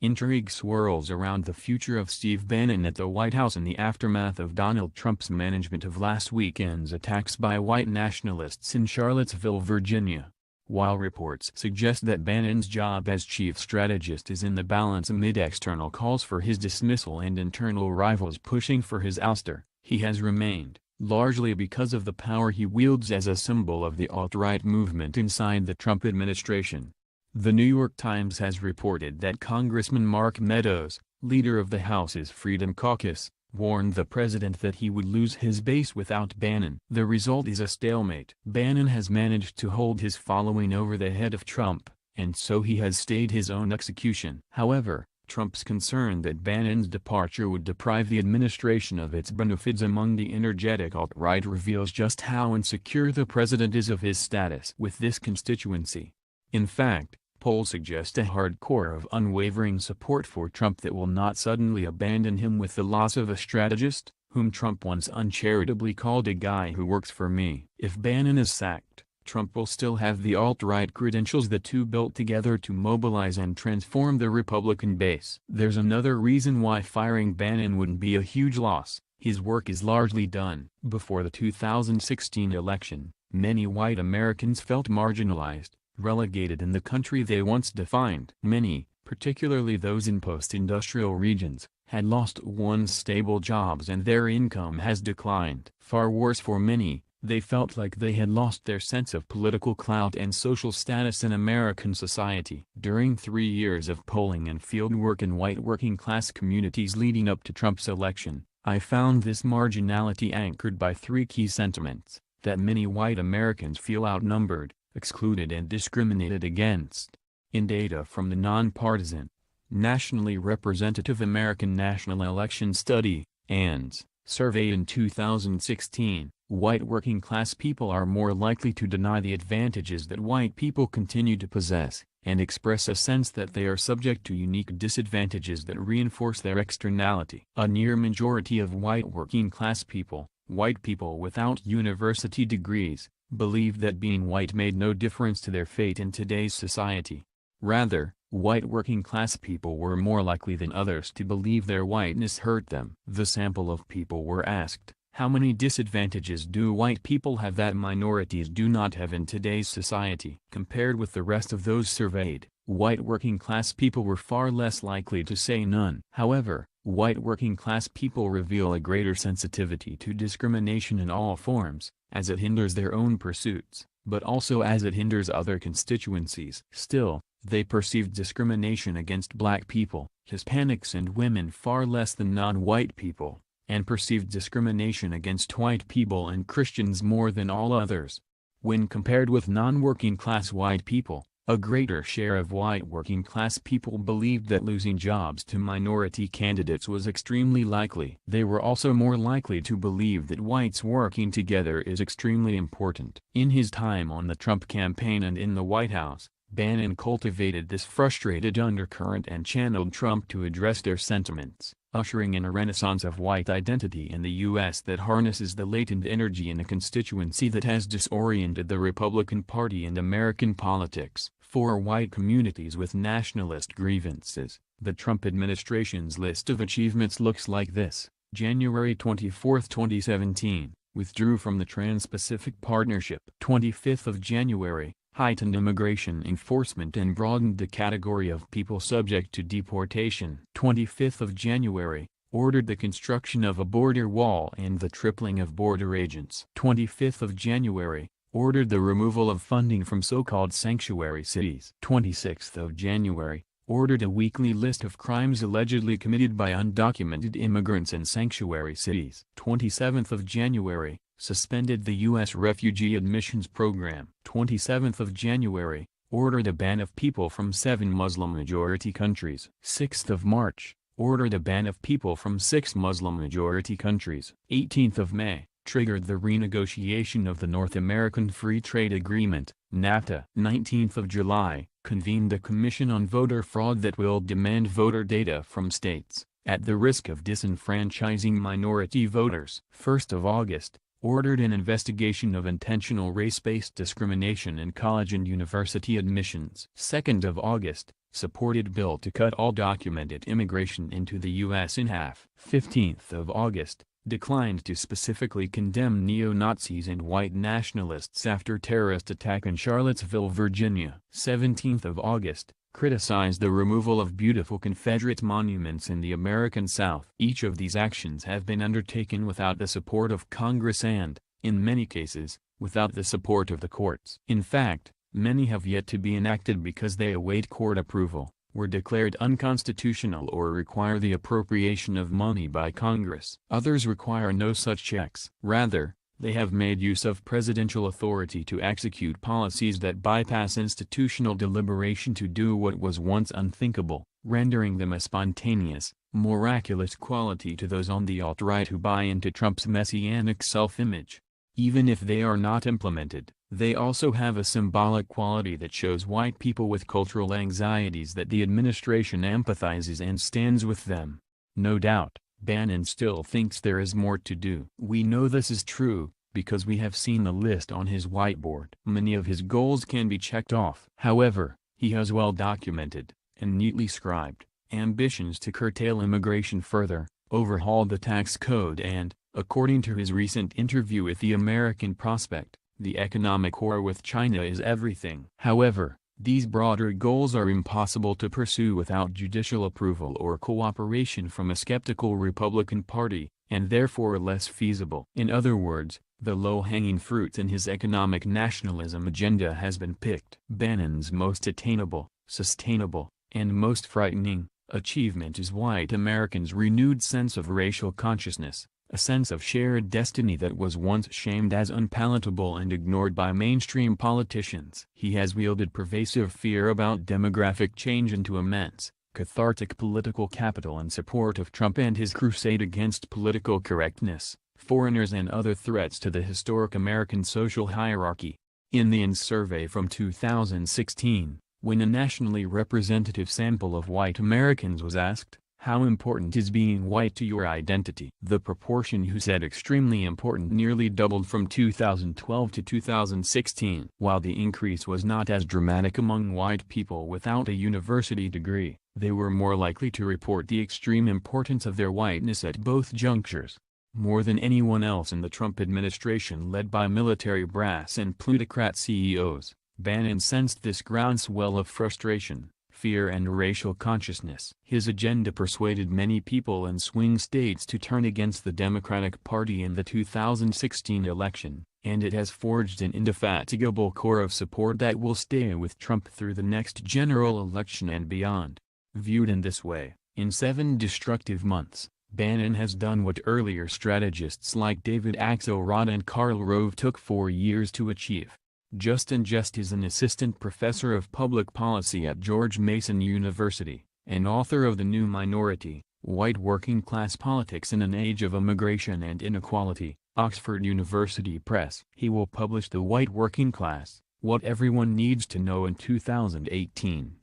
Intrigue swirls around the future of Steve Bannon at the White House in the aftermath of Donald Trump's management of last weekend's attacks by white nationalists in Charlottesville, Virginia. While reports suggest that Bannon's job as chief strategist is in the balance amid external calls for his dismissal and internal rivals pushing for his ouster, he has remained, largely because of the power he wields as a symbol of the alt-right movement inside the Trump administration. The New York Times has reported that Congressman Mark Meadows, leader of the House's Freedom Caucus, warned the president that he would lose his base without Bannon. The result is a stalemate. Bannon has managed to hold his following over the head of Trump, and so he has stayed his own execution. However, Trump's concern that Bannon's departure would deprive the administration of its benefits among the energetic alt-right reveals just how insecure the president is of his status with this constituency. In fact, polls suggest a hardcore of unwavering support for Trump that will not suddenly abandon him with the loss of a strategist, whom Trump once uncharitably called a guy who works for me. If Bannon is sacked, Trump will still have the alt-right credentials the two built together to mobilize and transform the Republican base. There's another reason why firing Bannon wouldn't be a huge loss. His work is largely done. Before the 2016 election, many white Americans felt marginalized, relegated in the country they once defined. Many, particularly those in post-industrial regions, had lost once stable jobs and their income has declined. Far worse for many, they felt like they had lost their sense of political clout and social status in American society. During 3 years of polling and fieldwork in white working-class communities leading up to Trump's election, I found this marginality anchored by three key sentiments: that many white Americans feel outnumbered, excluded and discriminated against. In data from the nonpartisan, nationally representative American National Election Study, ANS, survey in 2016, white working-class people are more likely to deny the advantages that white people continue to possess, and express a sense that they are subject to unique disadvantages that reinforce their externality. A near majority of white working-class people, white people without university degrees, believed that being white made no difference to their fate in today's society. Rather, white working-class people were more likely than others to believe their whiteness hurt them. The sample of people were asked, how many disadvantages do white people have that minorities do not have in today's society? Compared with the rest of those surveyed, white working-class people were far less likely to say none. However, white working-class people reveal a greater sensitivity to discrimination in all forms, as it hinders their own pursuits, but also as it hinders other constituencies. Still, they perceived discrimination against black people, Hispanics and women far less than non-white people, and perceived discrimination against white people and Christians more than all others. When compared with non-working-class white people, a greater share of white working-class people believed that losing jobs to minority candidates was extremely likely. They were also more likely to believe that whites working together is extremely important. In his time on the Trump campaign and in the White House, Bannon cultivated this frustrated undercurrent and channeled Trump to address their sentiments, ushering in a renaissance of white identity in the U.S. that harnesses the latent energy in a constituency that has disoriented the Republican Party and American politics. For white communities with nationalist grievances, the Trump administration's list of achievements looks like this. January 24, 2017, withdrew from the Trans-Pacific Partnership. 25th of January, heightened immigration enforcement and broadened the category of people subject to deportation. 25th of January, ordered the construction of a border wall and the tripling of border agents. 25th of January, ordered the removal of funding from so-called sanctuary cities. 26th of January, ordered a weekly list of crimes allegedly committed by undocumented immigrants in sanctuary cities. 27th of January, suspended the U.S. refugee admissions program. 27th of January, ordered a ban of people from 7 Muslim-majority countries. 6th of March, ordered a ban of people from 6 Muslim-majority countries. 18th of May, triggered the renegotiation of the North American Free Trade Agreement, NAFTA. 19th of July, convened a commission on voter fraud that will demand voter data from states, at the risk of disenfranchising minority voters. 1st of August, ordered an investigation of intentional race-based discrimination in college and university admissions. 2nd of August, supported bill to cut all documented immigration into the U.S. in half. 15th of August, declined to specifically condemn neo-Nazis and white nationalists after terrorist attack in Charlottesville, Virginia. 17th of August, criticized the removal of beautiful Confederate monuments in the American South. Each of these actions have been undertaken without the support of Congress and, in many cases, without the support of the courts. In fact, many have yet to be enacted because they await court approval, were declared unconstitutional or require the appropriation of money by Congress. Others require no such checks. Rather, they have made use of presidential authority to execute policies that bypass institutional deliberation to do what was once unthinkable, rendering them a spontaneous, miraculous quality to those on the alt-right who buy into Trump's messianic self-image. Even if they are not implemented, they also have a symbolic quality that shows white people with cultural anxieties that the administration empathizes and stands with them. No doubt, Bannon still thinks there is more to do. We know this is true, because we have seen the list on his whiteboard. Many of his goals can be checked off. However, he has well documented, and neatly scribed, ambitions to curtail immigration further, overhaul the tax code and, according to his recent interview with the American Prospect, the economic war with China is everything. However, these broader goals are impossible to pursue without judicial approval or cooperation from a skeptical Republican Party, and therefore less feasible. In other words, the low-hanging fruit in his economic nationalism agenda has been picked. Bannon's most attainable, sustainable, and most frightening achievement is white Americans' renewed sense of racial consciousness, a sense of shared destiny that was once shamed as unpalatable and ignored by mainstream politicians. He has wielded pervasive fear about demographic change into immense, cathartic political capital in support of Trump and his crusade against political correctness, foreigners and other threats to the historic American social hierarchy. In the INS survey from 2016, when a nationally representative sample of white Americans was asked, "How important is being white to your identity?" the proportion who said extremely important nearly doubled from 2012 to 2016. While the increase was not as dramatic among white people without a university degree, they were more likely to report the extreme importance of their whiteness at both junctures. More than anyone else in the Trump administration led by military brass and plutocrat CEOs, Bannon sensed this groundswell of frustration, fear and racial consciousness. His agenda persuaded many people in swing states to turn against the Democratic Party in the 2016 election, and it has forged an indefatigable core of support that will stay with Trump through the next general election and beyond. Viewed in this way, in 7 destructive months, Bannon has done what earlier strategists like David Axelrod and Karl Rove took 4 years to achieve. Justin Gest is an assistant professor of public policy at George Mason University, and author of The New Minority, White Working Class Politics in an Age of Immigration and Inequality, Oxford University Press. He will publish The White Working Class, What Everyone Needs to Know in 2018.